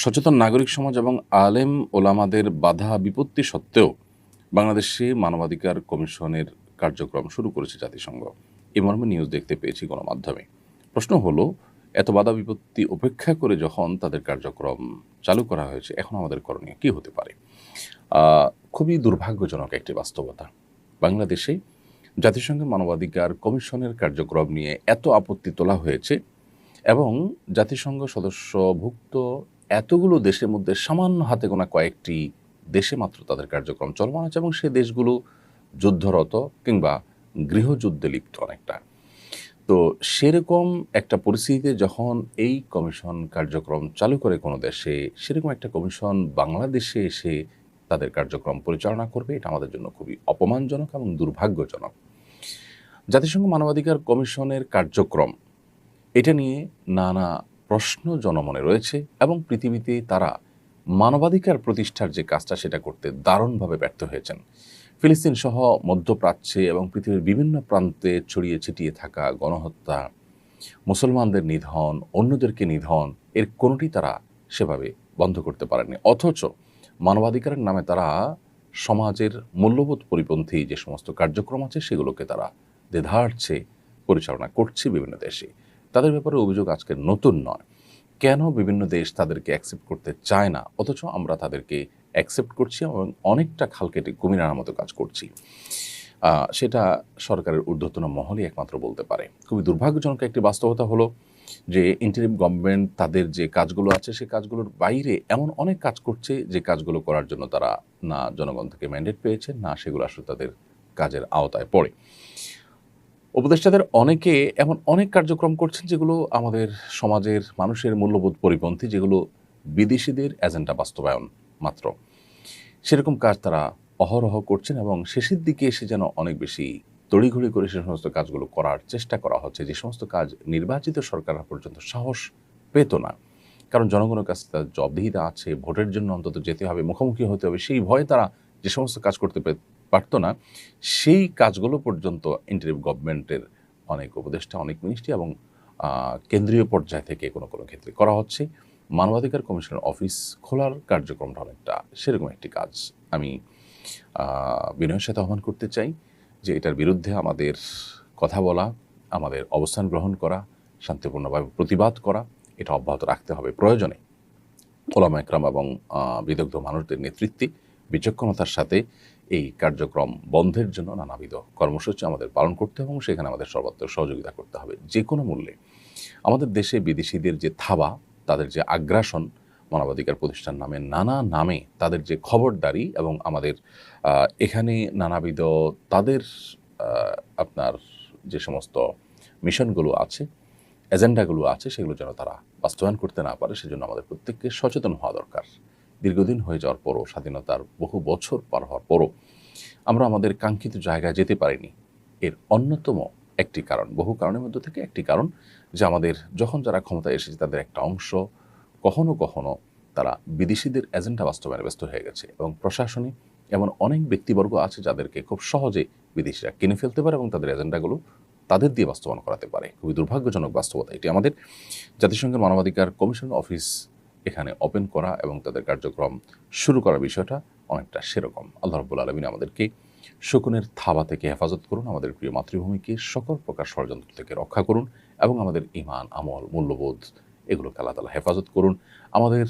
সচেতন নাগরিক সমাজ এবং আলেম ওলামাদের বাধা বিপত্তি সত্ত্বেও বাংলাদেশে মানবাধিকার কমিশনের কার্যক্রম শুরু করেছে জাতিসংঘ। এ মর্মে নিউজ দেখতে পেয়েছি গণমাধ্যমে। প্রশ্ন হলো, এত বাধা বিপত্তি উপেক্ষা করে যখন তাদের কার্যক্রম চালু করা হয়েছে, এখন আমাদের করণীয় কী হতে পারে? খুবই দুর্ভাগ্যজনক একটি বাস্তবতা। বাংলাদেশে জাতিসংঘের মানবাধিকার কমিশনের কার্যক্রম নিয়ে এত আপত্তি তোলা হয়েছে এবং জাতিসংঘ সদস্যভুক্ত এতগুলো দেশের মধ্যে সামান্য হাতে গোনা কয়েকটি দেশে মাত্র তাদের কার্যক্রম চলমান আছে এবং সে দেশগুলো যুদ্ধরত কিংবা গৃহযুদ্ধে লিপ্ত অনেকটা। তো সেরকম একটা পরিস্থিতিতে যখন এই কমিশন কার্যক্রম চালু করে কোনো দেশে, সেরকম একটা কমিশন বাংলাদেশে এসে তাদের কার্যক্রম পরিচালনা করবে, এটা আমাদের জন্য খুবই অপমানজনক এবং দুর্ভাগ্যজনক। জাতিসংঘ মানবাধিকার কমিশনের কার্যক্রম, এটা নিয়ে নানা প্রশ্ন জনমনে রয়েছে এবং পৃথিবীতে তারা মানবাধিকার প্রতিষ্ঠার যে কাজটা সেটা করতে দারুণভাবে ব্যর্থ হয়েছেন। ফিলিস্তিন সহ মধ্যপ্রাচ্যে এবং পৃথিবীর বিভিন্ন প্রান্তে ছড়িয়ে ছিটিয়ে থাকা গণহত্যা, মুসলমানদের নিধন, অন্যদেরকে নিধন, এর কোনোটি তারা সেভাবে বন্ধ করতে পারেনি। অথচ মানবাধিকারের নামে তারা সমাজের মূল্যবোধ পরিপন্থী যে সমস্ত কার্যক্রম আছে সেগুলোকে তারা দ্বিধার্থে পরিচালনা করছে বিভিন্ন দেশে। তাদের ব্যাপারে অভিযোগ আজকে নতুন নয়। কেন বিভিন্ন দেশ তাদেরকে অ্যাকসেপ্ট করতে চায় না, অথচ আমরা তাদেরকে অ্যাকসেপ্ট করছি এবং অনেকটা খাল কেটে কুমির আনার মতো কাজ করছি, সেটা সরকারের ঊর্ধ্বতন মহলই একমাত্র বলতে পারে। খুবই দুর্ভাগ্যজনক একটি বাস্তবতা হলো যে ইন্টারিম গভর্নমেন্ট তাদের যে কাজগুলো আছে সে কাজগুলোর বাইরে এমন অনেক কাজ করছে যে কাজগুলো করার জন্য তারা না জনগণ থেকে ম্যান্ডেট পেয়েছে, না সেগুলো আসলে তাদের কাজের আওতায় পড়ে। উপদেষ্টাদের অনেকে এমন অনেক কার্যক্রম করছেন যেগুলো আমাদের সমাজের মানুষের মূল্যবোধ পরিপন্থী, যেগুলো বিদেশিদের এজেন্ডা বাস্তবায়ন মাত্র। সেরকম কাজ তারা অহরহ করছেন এবং শেষের দিকে এসে যেন অনেক বেশি তড়িঘড়ি করে সে সমস্ত কাজগুলো করার চেষ্টা করা হচ্ছে, যে সমস্ত কাজ নির্বাচিত সরকাররা পর্যন্ত সাহস পেত না। কারণ জনগণের কাছে তার জবাবদিহিতা আছে, ভোটের জন্য অন্তত যেতে হবে, মুখোমুখি হতে হবে, সেই ভয়ে তারা যে সমস্ত কাজ করতে পারত না, সেই কাজগুলো পর্যন্ত ইন্টারিম গভর্নমেন্টের অনেক উপদেষ্টা, অনেক মিনিস্ট্রি এবং কেন্দ্রীয় পর্যায় থেকে কোনো কোনো ক্ষেত্রে করা হচ্ছে। মানবাধিকার কমিশনের অফিস খোলার কার্যক্রমটা অনেকটা সেরকম একটি কাজ। আমি বিনয়ের সাথে আহ্বান করতে চাই যে এটার বিরুদ্ধে আমাদের কথা বলা, আমাদের অবস্থান গ্রহণ করা, শান্তিপূর্ণভাবে প্রতিবাদ করা, এটা অব্যাহত রাখতে হবে। প্রয়োজনে ওলামা একরাম এবং বিদগ্ধ মানুষদের নেতৃত্বে বিচক্ষণতার সাথে এই কার্যক্রম বন্ধের জন্য নানাবিধ কর্মসূচি আমাদের পালন করতে হবে এবং সেখানে আমাদের সর্বাত্মক সহযোগিতা করতে হবে যে কোনো মূল্যে। আমাদের দেশে বিদেশিদের যে থাবা, তাদের যে আগ্রাসন, মানবাধিকার প্রতিষ্ঠান নামে নানা নামে তাদের যে খবরদারি এবং আমাদের এখানে নানাবিধ তাদের আপনার যে সমস্ত মিশনগুলো আছে, এজেন্ডাগুলো আছে, সেগুলো যেন তারা বাস্তবায়ন করতে না পারে, সেজন্য আমাদের প্রত্যেককে সচেতন হওয়া দরকার। দীর্ঘদিন হয়ে যাওয়ার পরও, স্বাধীনতার বহু বছর পার হওয়ার পরও আমরা আমাদের কাঙ্ক্ষিত জায়গায় যেতে পারিনি। এর অন্যতম একটি কারণ, বহু কারণের মধ্যে থেকে একটি কারণ, যে আমাদের যখন যারা ক্ষমতায় এসেছে তাদের একটা অংশ কখনো কখনো তারা বিদেশিদের এজেন্ডা বাস্তবায়নে ব্যস্ত হয়ে গেছে এবং প্রশাসনে এমন অনেক ব্যক্তিবর্গ আছে যাদেরকে খুব সহজে বিদেশিরা কিনে ফেলতে পারে এবং তাদের এজেন্ডাগুলো তাদের দিয়ে বাস্তবায়ন করাতে পারে। খুবই দুর্ভাগ্যজনক বাস্তবতা এটি। আমাদের জাতিসংঘের মানবাধিকার কমিশন অফিস এখানে ওপেন করা এবং তাদের কার্যক্রম শুরু করার বিষয়টা অনেকটা সেরকম। আল্লাহ রাব্বুল আলামিন আমাদেরকে শকুনের থাবা থেকে হেফাজত করুন, আমাদের প্রিয় মাতৃভূমিকে সকল প্রকার ষড়যন্ত্র থেকে রক্ষা করুন এবং আমাদের ঈমান, আমল, মূল্যবোধ এগুলোকে আল্লাহ তাআলা হেফাজত করুন। আমাদের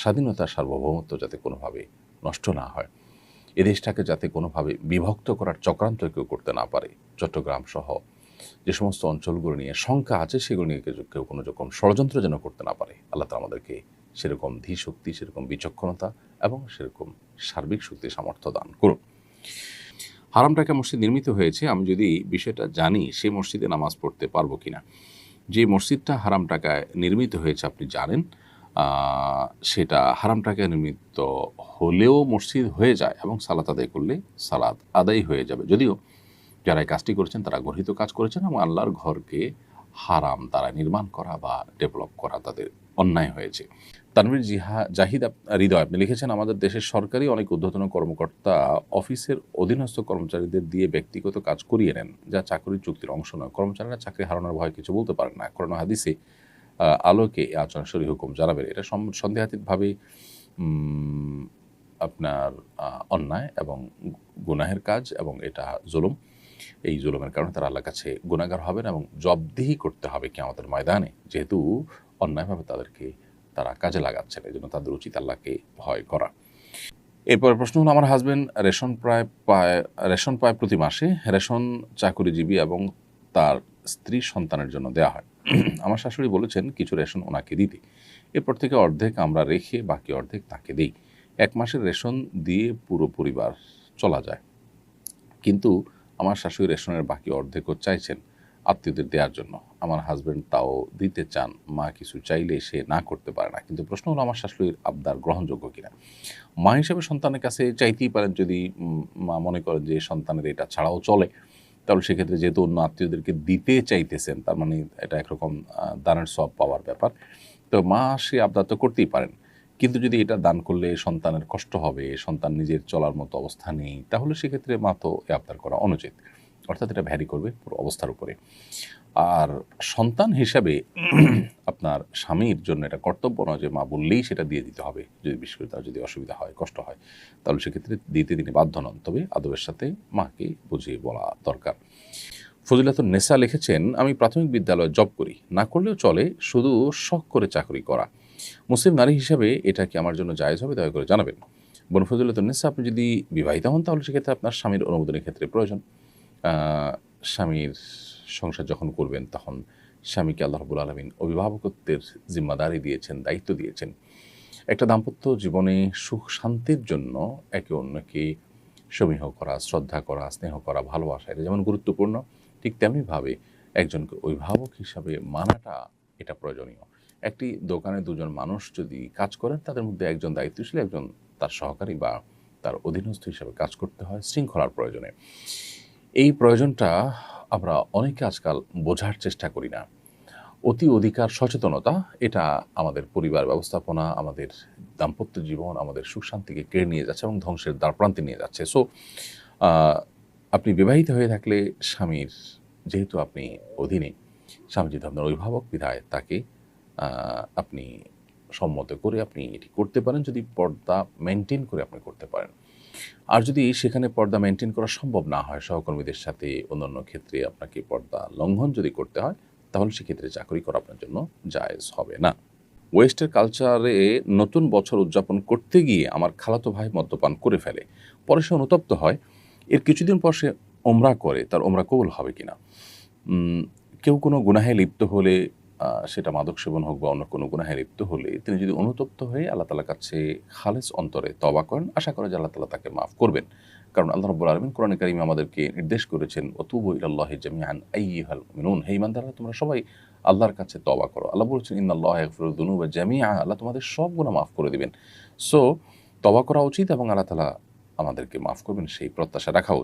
স্বাধীনতা, সার্বভৌমত্ব যাতে কোনোভাবে নষ্ট না হয়, এ দেশটাকে যাতে কোনোভাবে বিভক্ত করার চক্রান্ত কেউ করতে না পারে। চট্টগ্রাম সহ যে সমস্ত অঞ্চলগুলো নিয়ে শঙ্কা আছে সেগুলো নিয়ে কেউ কোনো রকম ষড়যন্ত্র যেন করতে না পারে। আল্লাহ তাআলা আমাদেরকে সেরকম ধীশক্তি, সেরকম বিচক্ষণতা এবং সেরকম সার্বিক শক্তি সামর্থ্য দান করুন। হারাম টাকা মসজিদ নির্মিত হয়েছে, আমি যদি বিষয়টা জানি সেই মসজিদে নামাজ পড়তে পারবো কিনা? যে মসজিদটা হারাম টাকায় নির্মিত হয়েছে আপনি জানেন, সেটা হারাম টাকায় নির্মিত হলেও মসজিদ হয়ে যায় এবং সালাত আদায় করলে সালাত আদায় হয়ে যাবে। যদিও যারা এই কাজটি করেছেন তারা গর্হিত কাজ করেছেন এবং আল্লাহর ঘরকে হারাম তারা নির্মাণ করা বা ডেভেলপ করা তাদের অন্যায় হয়েছে। তানভীর জাহিদ হৃদয় আপনি লিখেছেন, আমাদের দেশের সরকারি অনেক ঊর্ধ্বতন কর্মকর্তা অফিসের অধীনস্থ কর্মচারীদের দিয়ে ব্যক্তিগত কাজ করিয়ে নেন, যা চাকরির চুক্তির অংশ নয়। কর্মচারীরা চাকরি হারানোর ভয় কিছু বলতে পারেন না। কোরআন হাদিসে আলোকে এই আচরণ শরীর হুকুম জানাবেন। এটা সন্দেহাতীতভাবে আপনার অন্যায় এবং গুনাহের কাজ, এবং এটা জুলুম। এই জুলুমের কারণে তারা আল্লাহর কাছে গুনাহগার হবেন এবং জবাবদিহি করতে হবে কিয়ামতের ময়দানে, যেহেতু অন্যায়ভাবে তাদেরকে তারা কাজে লাগাচ্ছেন। এজন্য তাদের উচিত আল্লাহকে ভয় করা। এরপরের প্রশ্ন হলো, আমার হাজবেন্ড রেশন পায় প্রতি মাসে। রেশন চাকুরিজীবী এবং তার স্ত্রী সন্তানের জন্য দেয়া হয়। আমার শাশুড়ি বলেছেন কিছু রেশন ওনাকে দিতে, এরপর থেকে অর্ধেক আমরা রেখে বাকি অর্ধেক তাকে দিই। 1 মাসের রেশন দিয়ে পুরো পরিবার চলা যায়, কিন্তু আমার শাশুড়ি রেশনের বাকি অর্ধেকও চাইছেন আত্মীয়দের দেওয়ার জন্য। আমার হাজবেন্ড তাও দিতে চান, মা কিছু চাইলে সে না করতে পারে না। কিন্তু প্রশ্ন হলো, আমার শাশুড়ির আবদার গ্রহণযোগ্য কিনা। মা হিসেবে সন্তানের কাছে চাইতেই পারেন, যদি মা মনে করেন যে সন্তানের এটা ছাড়াও চলে, তাহলে সেক্ষেত্রে যেহেতু অন্য আত্মীয়দেরকে দিতে চাইতেছেন, তার মানে এটা একরকম দানের সব পাওয়ার ব্যাপার। তো মা সে আবদার তো করতেই পারেন, কিন্তু যদি এটা দান করলে সন্তানের কষ্ট হবে, সন্তান নিজের চলার মতো অবস্থা নেই, তাহলে সেক্ষেত্রে মা তো এ আবদার করা অনুচিত। অর্থাৎ এটা ভ্যারি করবে পুরো অবস্থার উপরে। আর সন্তান হিসাবে আপনার স্বামীর জন্য এটা কর্তব্য নয় যে মা বললেই সেটা দিয়ে দিতে হবে। যদি বিশেষ করে তার যদি অসুবিধা হয়, কষ্ট হয়, তাহলে সেক্ষেত্রে দিতে তিনি বাধ্য নন, তবে আদবের সাথে মাকে বুঝিয়ে বলা দরকার। ফজিলাতুন নেসা লিখেছেন, আমি প্রাথমিক বিদ্যালয়ে জব করি, না করলেও চলে, শুধু শখ করে চাকরি করা। মুসলিম নারী হিসাবে এটা কি আমার জন্য জায়েজ হবে, দয়া করে জানাবেন। বোন ফজিলাতুন নেসা, আপনি যদি বিবাহিত হন তাহলে সেক্ষেত্রে আপনার স্বামীর অনুমোদনের ক্ষেত্রে প্রয়োজন। স্বামীর সংসার যখন করবেন তখন স্বামীকে আল্লাহ রাব্বুল আলামিন অভিভাবকত্বের জিম্মাদারি দিয়েছেন, দায়িত্ব দিয়েছেন। একটা দাম্পত্য জীবনে সুখ শান্তির জন্য একে অন্যকে সমীহ করা, শ্রদ্ধা করা, স্নেহ করা, ভালোবাসা, এটা যেমন গুরুত্বপূর্ণ, ঠিক তেমনিভাবে একজনকে অভিভাবক হিসাবে মানাটা এটা প্রয়োজনীয়। একটি দোকানে দুজন মানুষ যদি কাজ করেন, তাদের মধ্যে একজন দায়িত্বশীল, একজন তার সহকারী বা তার অধীনস্থ হিসাবে কাজ করতে হয় শৃঙ্খলার প্রয়োজনে। এই প্রয়োজনটা আমরা অনেকে আজকাল বোঝার চেষ্টা করি না। অতি অধিকার সচেতনতা এটা আমাদের পরিবার ব্যবস্থাপনা, আমাদের দাম্পত্য জীবন, আমাদের সুখ শান্তিকে কেড়ে নিয়ে যাচ্ছে এবং ধ্বংসের দ্বারপ্রান্তে নিয়ে যাচ্ছে। সো আপনি বিবাহিত হয়ে থাকলে স্বামীর, যেহেতু আপনি অধীনে, স্বামী যেহেতু আপনার অভিভাবক, বিধায় তাকে আপনি সম্মত করে আপনি এটি করতে পারেন, যদি পর্দা মেনটেন করে আপনি করতে পারেন। আর যদি সেখানে পর্দা মেনটেন করা সম্ভব না হয়, সহকর্মীদের সাথে অন্যান্য ক্ষেত্রে আপনাকে পর্দা লঙ্ঘন যদি করতে হয়, তাহলে সেক্ষেত্রে চাকরি করা আপনার জন্য জায়েজ হবে না। ওয়েস্টের কালচারে নতুন বছর উদযাপন করতে গিয়ে আমার খালাতো ভাই মদ্যপান করে ফেলে, পরে সে অনুতপ্ত হয়। এর কিছুদিন পর সে ওমরা করে, তার ওমরা কবুল হবে কিনা। কেউ কোনো গুনাহে লিপ্ত হলে, সেটা মাদক সেবন হোক বা অন্য কোনো গুনাহে লিপ্ত হলে, তিনি যদি অনুতপ্ত হয়ে আল্লাহ তাআলার কাছে খালেস অন্তরে তওবা করেন, আশা করে যে আল্লাহ তাআলা তাকে মাফ করবেন। কারণ আল্লাহ রাব্বুল আলামিন কোরআনে কারিমে আমাদেরকে নির্দেশ করেছেন, ওয়াতুবু ইলাল্লাহি জামিআন আইয়ুহাল মুমিনুন, হে ঈমানদাররা তোমরা সবাই আল্লাহর কাছে তওবা করো। আল্লাহ বলেছেন, ইন্নাল্লাহা ইয়াগফিরুয যুনুবা জামিআ, আল্লাহ তোমাদের সব গুনাহ মাফ করে দিবেন। সো তওবা করা উচিত এবং আল্লাহ তাআলা আমাদেরকে মাফ করবেন সেই প্রত্যাশা রাখা উচিত।